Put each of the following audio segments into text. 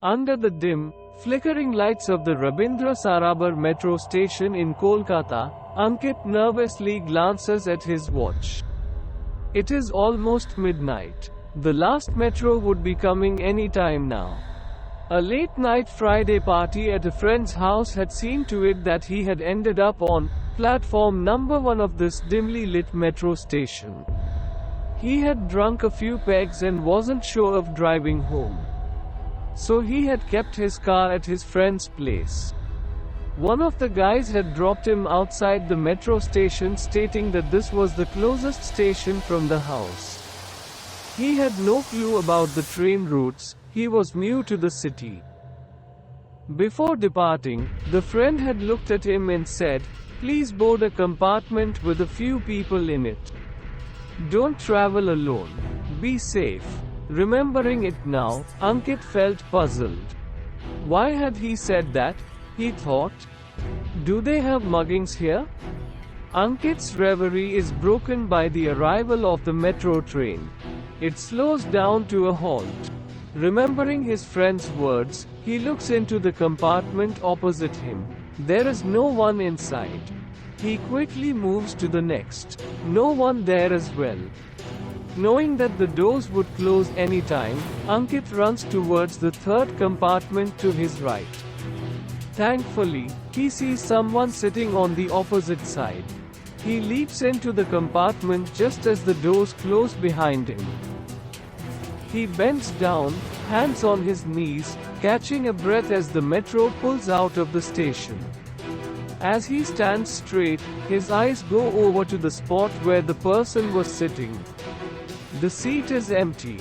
Under the dim, flickering lights of the Rabindra Sarobar Metro Station in Kolkata, Ankit nervously glances at his watch. It is almost midnight. The last metro would be coming any time now. A late-night Friday party at a friend's house had seen to it that he had ended up on platform number 1 of this dimly lit metro station. He had drunk a few pegs and wasn't sure of driving home. So he had kept his car at his friend's place. One of the guys had dropped him outside the metro station, stating that this was the closest station from the house. He had no clue about the train routes, he was new to the city. Before departing, the friend had looked at him and said, "Please board a compartment with a few people in it. Don't travel alone. Be safe." Remembering it now, Ankit felt puzzled. Why had he said that? He thought. Do they have muggings here? Ankit's reverie is broken by the arrival of the metro train. It slows down to a halt. Remembering his friend's words, he looks into the compartment opposite him. There is no one inside. He quickly moves to the next. No one there as well. Knowing that the doors would close any time, Ankit runs towards the third compartment to his right. Thankfully, he sees someone sitting on the opposite side. He leaps into the compartment just as the doors close behind him. He bends down, hands on his knees, catching a breath as the metro pulls out of the station. As he stands straight, his eyes go over to the spot where the person was sitting. The seat is empty.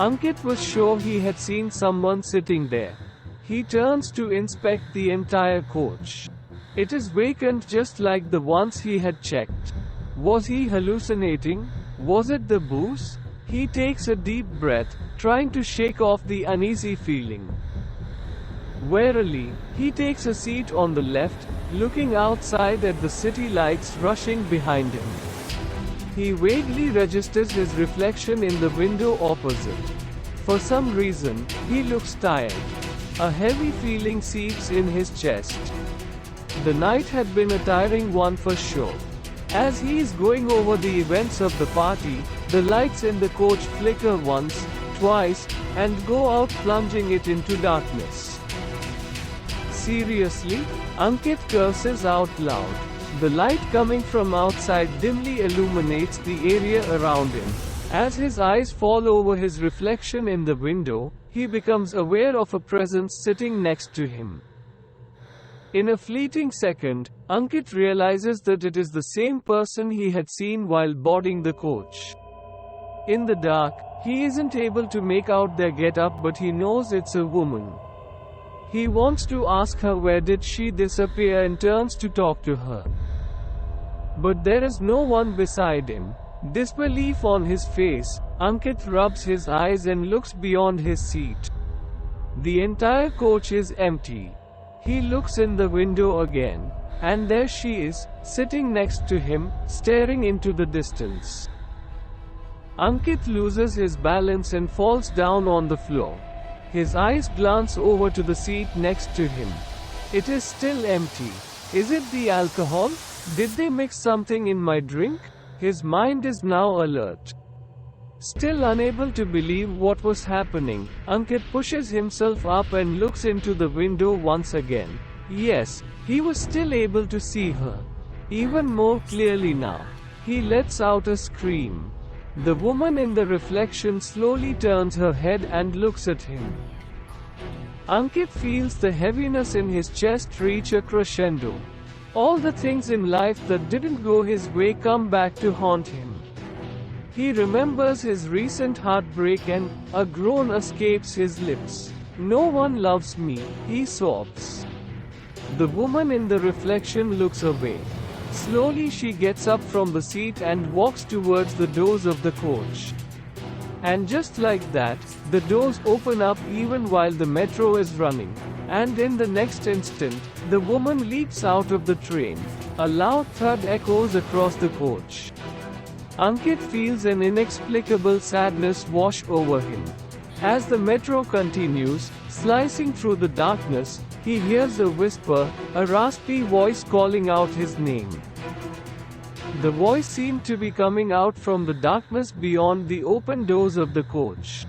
Ankit was sure he had seen someone sitting there. He turns to inspect the entire coach. It is vacant just like the ones he had checked. Was he hallucinating? Was it the booze? He takes a deep breath, trying to shake off the uneasy feeling. Warily, he takes a seat on the left, looking outside at the city lights rushing behind him. He vaguely registers his reflection in the window opposite. For some reason, he looks tired. A heavy feeling seeps in his chest. The night had been a tiring one for sure. As he is going over the events of the party, the lights in the coach flicker once, twice, and go out, plunging it into darkness. Seriously? Ankit curses out loud. The light coming from outside dimly illuminates the area around him. As his eyes fall over his reflection in the window, he becomes aware of a presence sitting next to him. In a fleeting second, Ankit realizes that it is the same person he had seen while boarding the coach. In the dark, he isn't able to make out their get-up, but he knows it's a woman. He wants to ask her where did she disappear and turns to talk to her. But there is no one beside him. Disbelief on his face, Ankit rubs his eyes and looks beyond his seat. The entire coach is empty. He looks in the window again, and there she is, sitting next to him, staring into the distance. Ankit loses his balance and falls down on the floor. His eyes glance over to the seat next to him. It is still empty. Is it the alcohol? Did they mix something in my drink? His mind is now alert. Still unable to believe what was happening, Ankit pushes himself up and looks into the window once again. Yes, he was still able to see her. Even more clearly now. He lets out a scream. The woman in the reflection slowly turns her head and looks at him. Ankit feels the heaviness in his chest reach a crescendo. All the things in life that didn't go his way come back to haunt him. He remembers his recent heartbreak and a groan escapes his lips. "No one loves me," he sobs. The woman in the reflection looks away. Slowly she gets up from the seat and walks towards the doors of the coach. And just like that, the doors open up even while the metro is running. And in the next instant, the woman leaps out of the train. A loud thud echoes across the coach. Ankit feels an inexplicable sadness wash over him. As the metro continues, slicing through the darkness, he hears a whisper, a raspy voice calling out his name. The voice seemed to be coming out from the darkness beyond the open doors of the coach.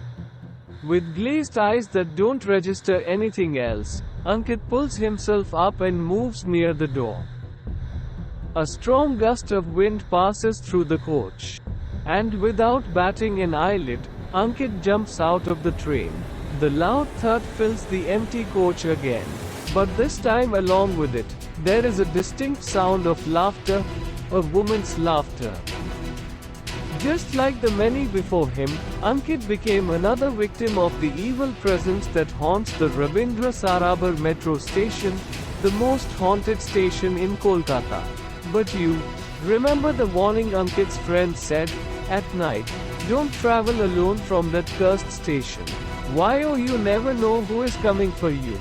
With glazed eyes that don't register anything else, Ankit pulls himself up and moves near the door. A strong gust of wind passes through the coach. And without batting an eyelid, Ankit jumps out of the train. The loud thud fills the empty coach again. But this time along with it, there is a distinct sound of laughter, a woman's laughter. Just like the many before him, Ankit became another victim of the evil presence that haunts the Rabindra Sarobar Metro Station, the most haunted station in Kolkata. But you remember the warning Ankit's friend said, at night, don't travel alone from that cursed station. Why? Oh, you never know who is coming for you.